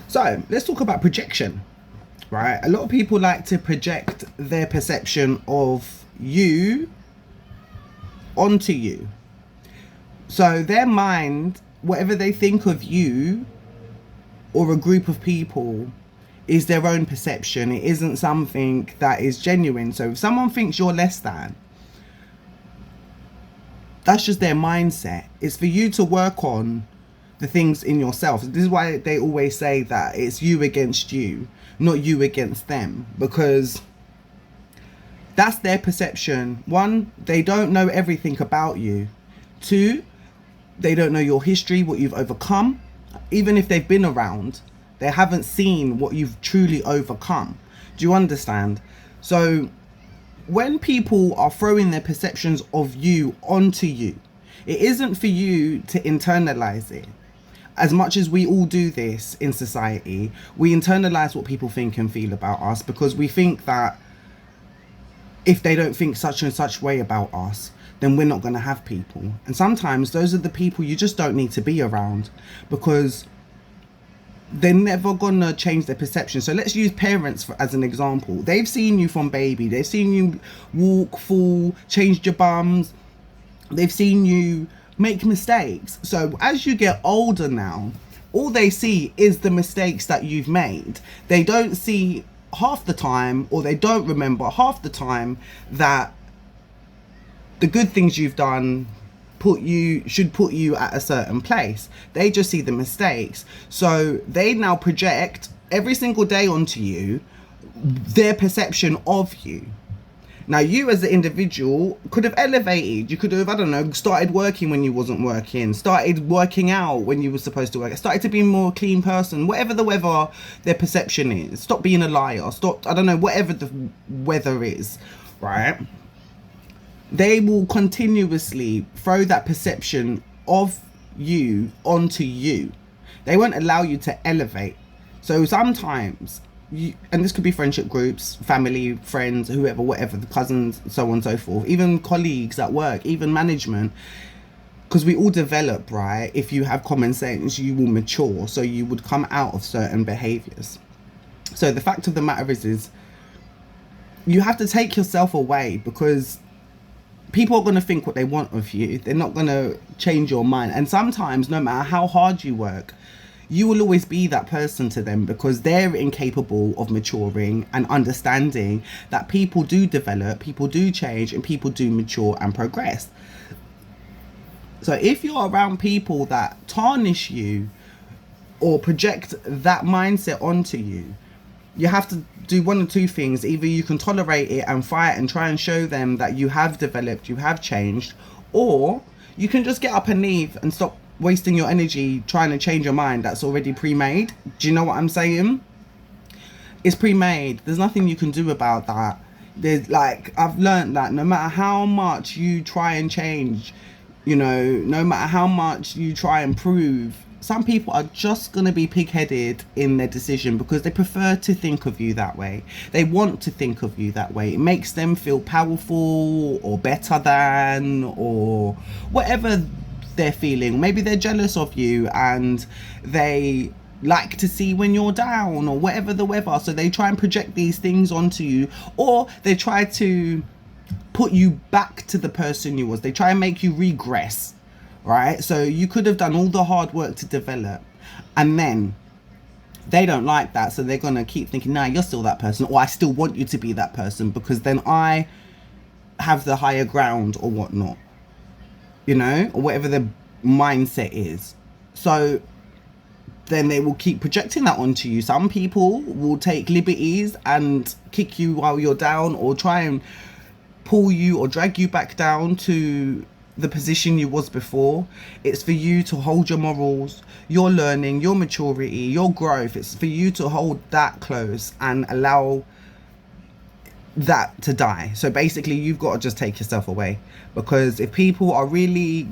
So let's talk about projection, right? A lot of people like to project their perception of you onto you. So their mind, whatever they think of you or a group of people, is their own perception. It isn't something that is genuine. So if someone thinks you're less than, that's just their mindset. It's for you to work on the things in yourself. This is why they always say that it's you against you, not you against them, because that's their perception. One, they don't know everything about you. Two, they don't know your history, what you've overcome. Even if they've been around, they haven't seen what you've truly overcome. Do you understand? So when people are throwing their perceptions of you onto you, it isn't for you to internalize it. As much as we all do this in society, we internalize what people think and feel about us because we think that if they don't think such and such way about us, then we're not going to have people. And sometimes those are the people you just don't need to be around because they're never gonna change their perception. So let's use parents as an example. They've seen you from baby. They've seen you walk, fall, change your bums. They've seen you make mistakes. So as you get older now, all they see is the mistakes that you've made. They don't see half the time, or they don't remember half the time, that the good things you've done should put you at a certain place. They just see the mistakes. So they now project every single day onto you their perception of you. Now you as an individual could have elevated. You could have, I don't know, started working when you wasn't working, started working out when you were supposed to work, started to be a more clean person, whatever the weather their perception is. Stop being a liar, stop, I don't know, whatever the weather is, right? They will continuously throw that perception of you onto you. They won't allow you to elevate. So sometimes and this could be friendship groups, family, friends, whoever, whatever, the cousins, so on and so forth, even colleagues at work, even management, because we all develop, right? If you have common sense, you will mature, so you would come out of certain behaviors. So the fact of the matter is you have to take yourself away, because people are going to think what they want of you. They're not going to change your mind. And sometimes, no matter how hard you work, you will always be that person to them, because they're incapable of maturing and understanding that people do develop, people do change, and people do mature and progress. So if you're around people that tarnish you or project that mindset onto you, you have to do one of two things. Either you can tolerate it and fight and try and show them that you have developed, you have changed, or you can just get up and leave and stop wasting your energy trying to change your mind that's already pre-made. Do you know what I'm saying? It's pre-made. There's nothing you can do about that. There's, like, I've learned that no matter how much you try and change, you know, no matter how much you try and prove, some people are just going to be pig-headed in their decision because they prefer to think of you that way. They want to think of you that way. It makes them feel powerful or better than, or whatever they're feeling. Maybe they're jealous of you and they like to see when you're down, or whatever the weather. So they try and project these things onto you, or they try to put you back to the person you was. They try and make you regress, right? So you could have done all the hard work to develop, and then they don't like that, so they're gonna keep thinking, nah, you're still that person, or I still want you to be that person because then I have the higher ground, or whatnot, you know, or whatever the mindset is. So then they will keep projecting that onto you. Some people will take liberties and kick you while you're down, or try and pull you or drag you back down to the position you was before. It's for you to hold your morals, your learning, your maturity, your growth. It's for you to hold that close and allow that to die. So basically you've got to just take yourself away, because if people are really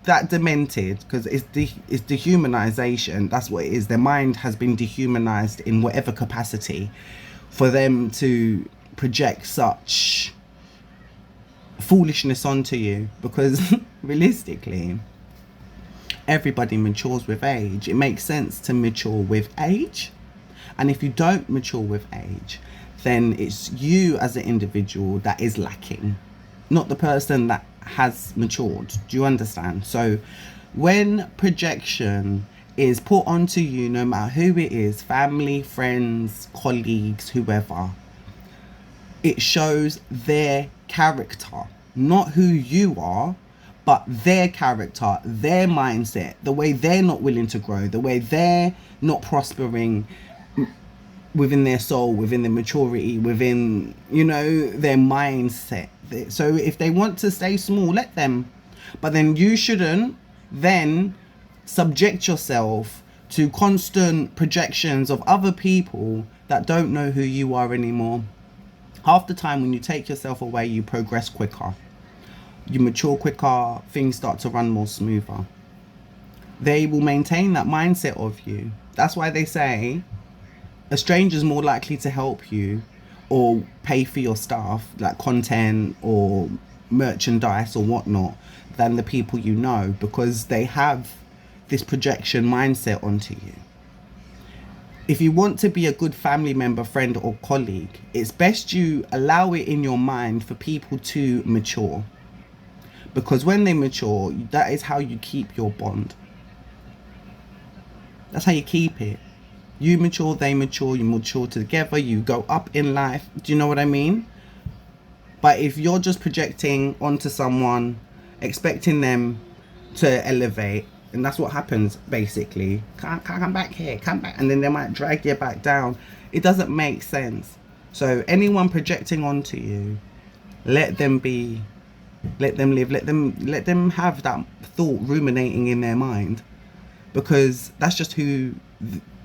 that demented, because it's dehumanization, that's what it is. Their mind has been dehumanized in whatever capacity for them to project such foolishness onto you, because realistically Everybody matures with age. It makes sense to mature with age. And if you don't mature with age, then it's you as an individual that is lacking, not the person that has matured. Do you understand? So when projection is put onto you, no matter who it is, family, friends, colleagues, whoever, it shows their character, not who you are, but their character, their mindset, the way they're not willing to grow, the way they're not prospering within their soul, within their maturity, within, you know, their mindset. So if they want to stay small, let them. But then you shouldn't then subject yourself to constant projections of other people that don't know who you are anymore. Half the time when you take yourself away, you progress quicker. You mature quicker, things start to run more smoother. They will maintain that mindset of you. That's why they say a stranger is more likely to help you or pay for your stuff, like content or merchandise or whatnot, than the people you know, because they have this projection mindset onto you. If you want to be a good family member, friend or colleague, it's best you allow it in your mind for people to mature. Because when they mature, that is how you keep your bond. That's how you keep it. You mature, they mature, you mature together, you go up in life. Do you know what I mean? But if you're just projecting onto someone, expecting them to elevate, and that's what happens basically. Come back here, come back. And then they might drag you back down. It doesn't make sense. So anyone projecting onto you, let them be, let them live, let them have that thought ruminating in their mind. Because that's just who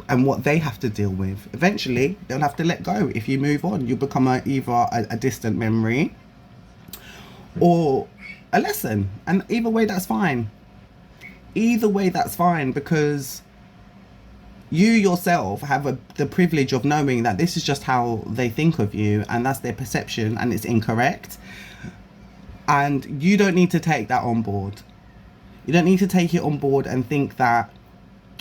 and what they have to deal with. Eventually, they'll have to let go. If you move on, you'll become either a distant memory or a lesson. And either way, that's fine. Either way, that's fine, because you yourself have the privilege of knowing that this is just how they think of you, and that's their perception, and it's incorrect. And you don't need to take that on board. You don't need to take it on board and think that,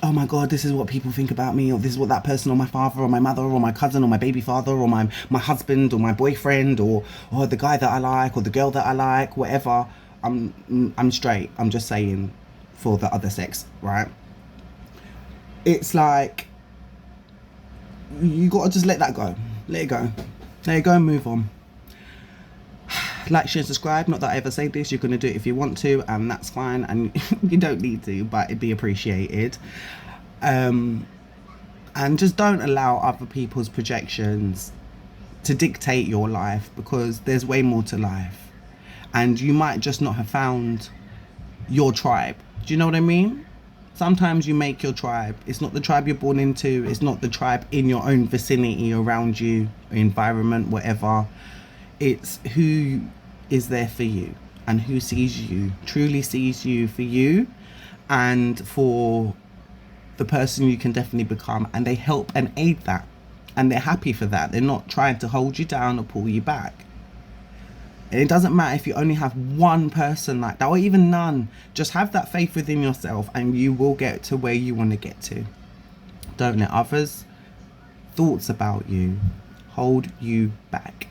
oh my God, this is what people think about me, or this is what that person, or my father, or my mother, or my cousin, or my baby father, or my husband, or my boyfriend, or the guy that I like, or the girl that I like, whatever. I'm straight. I'm just saying, for the other sex, right? It's like, you gotta just let that go. Let it go. Let it go and move on. Like, share, subscribe. Not that I ever say this. You're going to do it if you want to, and that's fine. And you don't need to, but it'd be appreciated. And just don't allow other people's projections to dictate your life, because there's way more to life. And you might just not have found your tribe. Do you know what I mean? Sometimes you make your tribe. It's not the tribe you're born into. It's not the tribe in your own vicinity, around you, environment, whatever. It's who is there for you, and who sees you, truly sees you for you and for the person you can definitely become. And they help and aid that, and they're happy for that. They're not trying to hold you down or pull you back. And it doesn't matter if you only have one person like that, or even none. Just have that faith within yourself, and you will get to where you want to get to. Don't let others' thoughts about you hold you back.